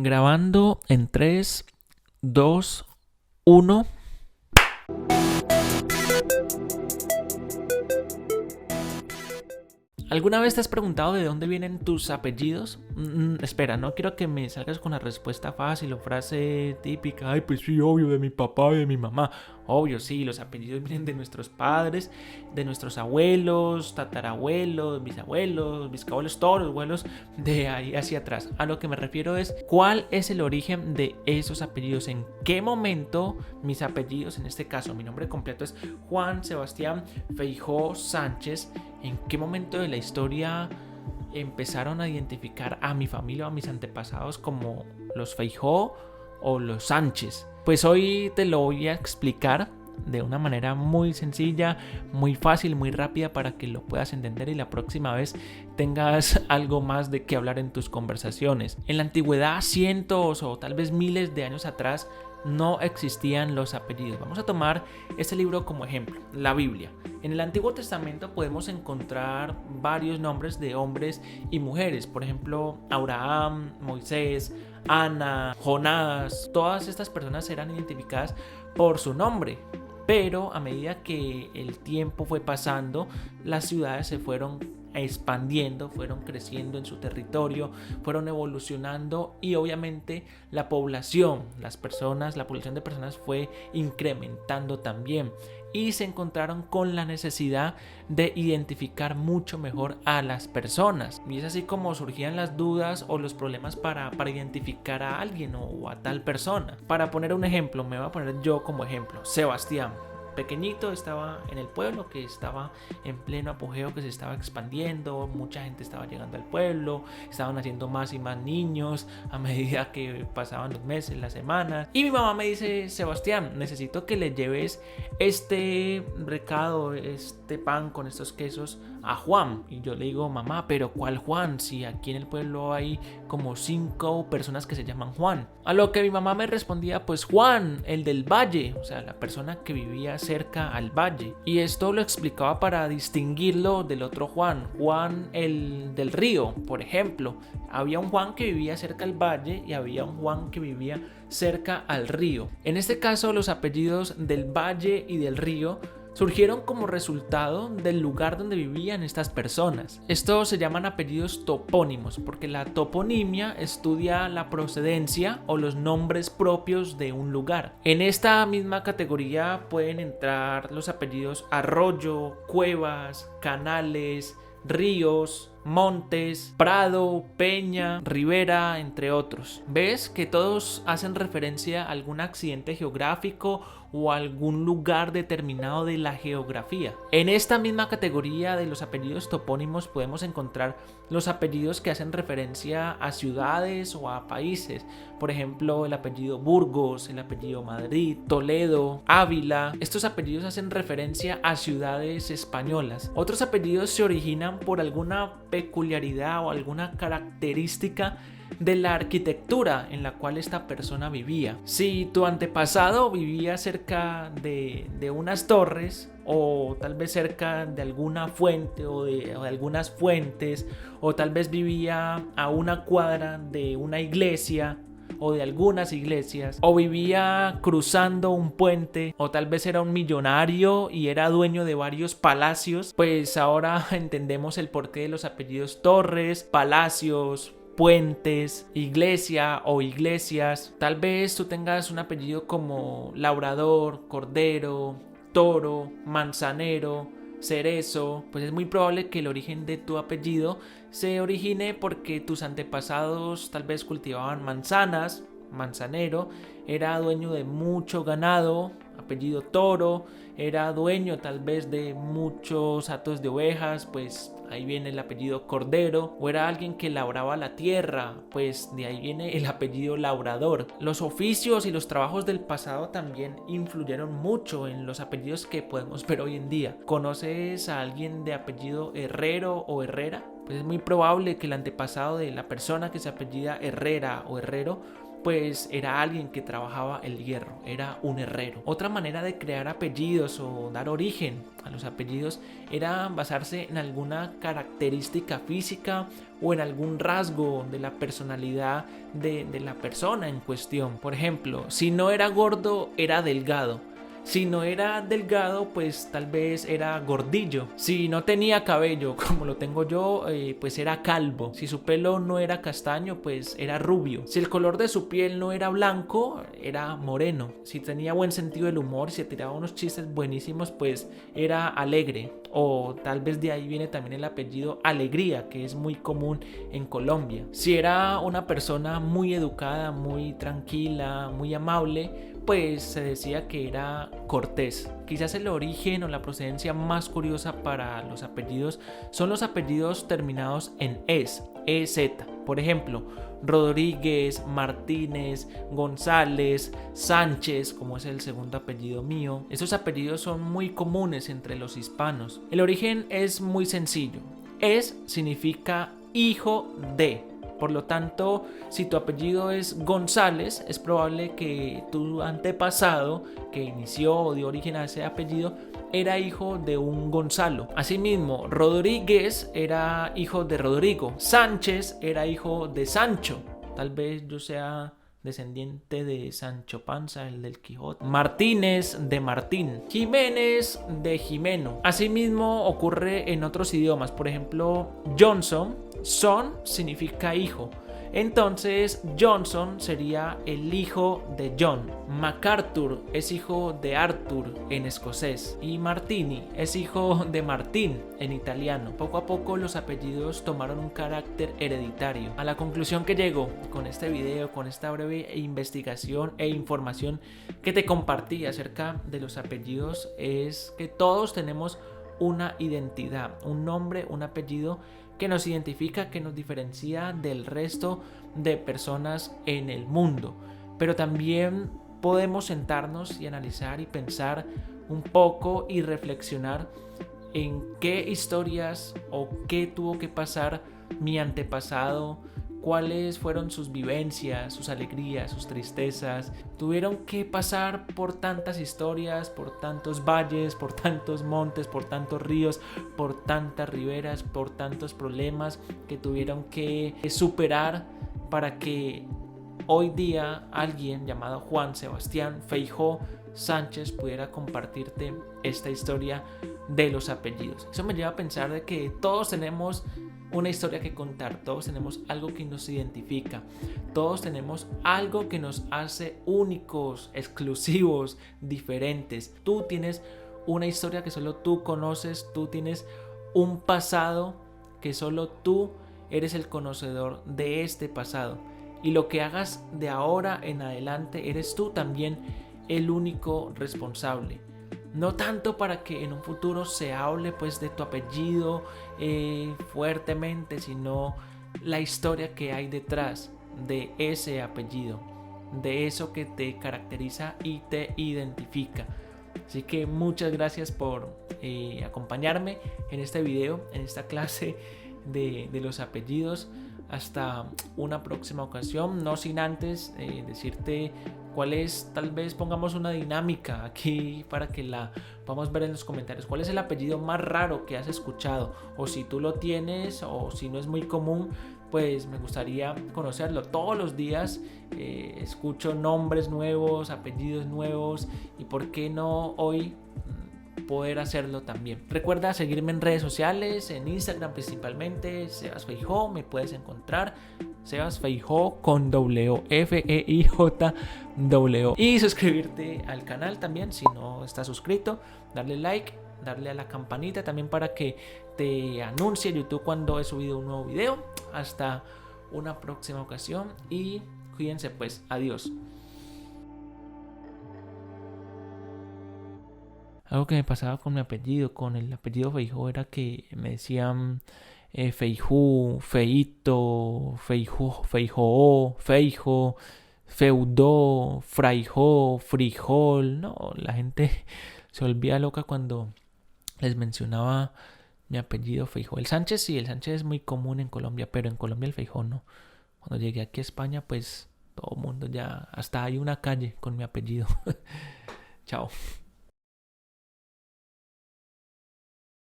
Grabando en 3, 2, 1. ¿Alguna vez te has preguntado de dónde vienen tus apellidos? Espera, no quiero que me salgas con la respuesta fácil o frase típica. Ay, pues sí, obvio, de mi papá y de mi mamá. Obvio, sí, los apellidos vienen de nuestros padres, de nuestros abuelos, tatarabuelos, bisabuelos, bisabuelos, todos los abuelos, de ahí hacia atrás. A lo que me refiero es, ¿cuál es el origen de esos apellidos? ¿En qué momento mis apellidos, en este caso, mi nombre completo es Juan Sebastián Feijó Sánchez? ¿En qué momento de la historia empezaron a identificar a mi familia o a mis antepasados como los Feijó o los Sánchez? Pues hoy te lo voy a explicar de una manera muy sencilla, muy fácil, muy rápida para que lo puedas entender y la próxima vez tengas algo más de qué hablar en tus conversaciones. En la antigüedad, cientos o tal vez miles de años atrás, no existían los apellidos. Vamos a tomar este libro como ejemplo, la Biblia. En el Antiguo Testamento podemos encontrar varios nombres de hombres y mujeres. Por ejemplo, Abraham, Moisés, Ana, Jonás. Todas estas personas eran identificadas por su nombre. Pero a medida que el tiempo fue pasando, las ciudades se fueron expandiendo, fueron creciendo en su territorio, fueron evolucionando y obviamente la población de personas fue incrementando también y se encontraron con la necesidad de identificar mucho mejor a las personas. Y es así como surgían las dudas o los problemas para identificar a alguien o a tal persona. Para poner un ejemplo, me voy a poner yo como ejemplo, Sebastián. Pequeñito, estaba en el pueblo que estaba en pleno apogeo, que se estaba expandiendo, mucha gente estaba llegando al pueblo, estaban naciendo más y más niños a medida que pasaban los meses, las semanas. Y mi mamá me dice: Sebastián, necesito que le lleves este recado, este pan con estos quesos a Juan. Y yo le digo: mamá, pero ¿cuál Juan? Si aquí en el pueblo hay como 5 personas que se llaman Juan. A lo que mi mamá me respondía: pues Juan, el del valle, o sea, la persona que vivía cerca al valle. Y esto lo explicaba para distinguirlo del otro Juan, Juan el del río, por ejemplo. Había un Juan que vivía cerca al valle y había un Juan que vivía cerca al río. En este caso, los apellidos del valle y del río surgieron como resultado del lugar donde vivían estas personas. Estos se llaman apellidos topónimos porque la toponimia estudia la procedencia o los nombres propios de un lugar. En esta misma categoría pueden entrar los apellidos Arroyo, Cuevas, Canales, Ríos, Montes, Prado, Peña, Rivera, entre otros. ¿Ves que todos hacen referencia a algún accidente geográfico o a algún lugar determinado de la geografía? En esta misma categoría de los apellidos topónimos podemos encontrar los apellidos que hacen referencia a ciudades o a países. Por ejemplo, el apellido Burgos, el apellido Madrid, Toledo, Ávila. Estos apellidos hacen referencia a ciudades españolas. Otros apellidos se originan por alguna peculiaridad o alguna característica de la arquitectura en la cual esta persona vivía. Si tu antepasado vivía cerca de unas torres, o tal vez cerca de alguna fuente o de algunas fuentes, o tal vez vivía a una cuadra de una iglesia o de algunas iglesias, o vivía cruzando un puente, o tal vez era un millonario y era dueño de varios palacios, pues ahora entendemos el porqué de los apellidos Torres, Palacios, puentes, iglesia o iglesias. Tal vez tú tengas un apellido como Labrador, Cordero, Toro, Manzanero, Cerezo. Pues es muy probable que el origen de tu apellido se origine porque tus antepasados tal vez cultivaban manzanas. Manzanero era dueño de mucho ganado. Apellido Toro, era dueño tal vez de muchos hatos de ovejas, pues ahí viene el apellido Cordero. O era alguien que labraba la tierra, pues de ahí viene el apellido Labrador. Los oficios y los trabajos del pasado también influyeron mucho en los apellidos que podemos ver hoy en día. ¿Conoces a alguien de apellido Herrero o Herrera? Pues es muy probable que el antepasado de la persona que se apellida Herrera o Herrero pues era alguien que trabajaba el hierro, era un herrero. Otra manera de crear apellidos o dar origen a los apellidos era basarse en alguna característica física o en algún rasgo de la personalidad de la persona en cuestión. Por ejemplo, si no era gordo, era delgado. Si no era delgado, pues tal vez era gordillo. Si no tenía cabello, como lo tengo yo, pues era calvo. Si su pelo no era castaño, pues era rubio. Si el color de su piel no era blanco, era moreno. Si tenía buen sentido del humor, si tiraba unos chistes buenísimos, pues era alegre. O tal vez de ahí viene también el apellido Alegría, que es muy común en Colombia. Si era una persona muy educada, muy tranquila, muy amable, pues se decía que era cortés. Quizás el origen o la procedencia más curiosa para los apellidos son los apellidos terminados en EZ. Por ejemplo, Rodríguez, Martínez, González, Sánchez, como es el segundo apellido mío. Esos apellidos son muy comunes entre los hispanos. El origen es muy sencillo. Es significa hijo de. Por lo tanto, si tu apellido es González, es probable que tu antepasado que inició o dio origen a ese apellido era hijo de un Gonzalo. Asimismo, Rodríguez era hijo de Rodrigo. Sánchez era hijo de Sancho. Tal vez yo sea descendiente de Sancho Panza, el del Quijote. Martínez de Martín. Jiménez de Jimeno. Asimismo ocurre en otros idiomas. Por ejemplo, Johnson. Son significa hijo. Entonces Johnson sería el hijo de John. MacArthur es hijo de Arthur en escocés. Y Martini es hijo de Martín en italiano. Poco a poco los apellidos tomaron un carácter hereditario. A la conclusión que llego con este video, con esta breve investigación e información que te compartí acerca de los apellidos, es que todos tenemos una identidad, un nombre, un apellido que nos identifica, que nos diferencia del resto de personas en el mundo. Pero también podemos sentarnos y analizar y pensar un poco y reflexionar en qué historias o qué tuvo que pasar mi antepasado, cuáles fueron sus vivencias, sus alegrías, sus tristezas. Tuvieron que pasar por tantas historias, por tantos valles, por tantos montes, por tantos ríos, por tantas riberas, por tantos problemas que tuvieron que superar para que hoy día alguien llamado Juan Sebastián Feijó Sánchez pudiera compartirte esta historia de los apellidos. Eso me lleva a pensar de que todos tenemos una historia que contar, todos tenemos algo que nos identifica, todos tenemos algo que nos hace únicos, exclusivos, diferentes. Tú tienes una historia que solo tú conoces, tú tienes un pasado que solo tú eres el conocedor de este pasado, y lo que hagas de ahora en adelante eres tú también el único responsable. No tanto para que en un futuro se hable pues de tu apellido fuertemente, sino la historia que hay detrás de ese apellido, de eso que te caracteriza y te identifica. Así que muchas gracias por acompañarme en este video, en esta clase de los apellidos. Hasta una próxima ocasión, no sin antes decirte cuál es, tal vez pongamos una dinámica aquí para que la podamos ver en los comentarios. ¿Cuál es el apellido más raro que has escuchado? O si tú lo tienes, o si no es muy común, pues me gustaría conocerlo. Todos los días escucho nombres nuevos, apellidos nuevos, y por qué no hoy poder hacerlo también. Recuerda seguirme en redes sociales, en Instagram principalmente, Sebas Feijó, me puedes encontrar Sebas Feijó con Feijw, y suscribirte al canal también si no estás suscrito, darle like, darle a la campanita también para que te anuncie YouTube cuando he subido un nuevo video. Hasta una próxima ocasión y cuídense pues, adiós. Algo que me pasaba con mi apellido, con el apellido Feijó, era que me decían Feijú, Feito, Feijú, Feijó, Feijo, Feudó, Fraijó, Frijol. No, la gente se volvía loca cuando les mencionaba mi apellido Feijó. El Sánchez sí, el Sánchez es muy común en Colombia, pero en Colombia el Feijó no. Cuando llegué aquí a España, pues Todo el mundo ya, hasta hay una calle con mi apellido. Chao.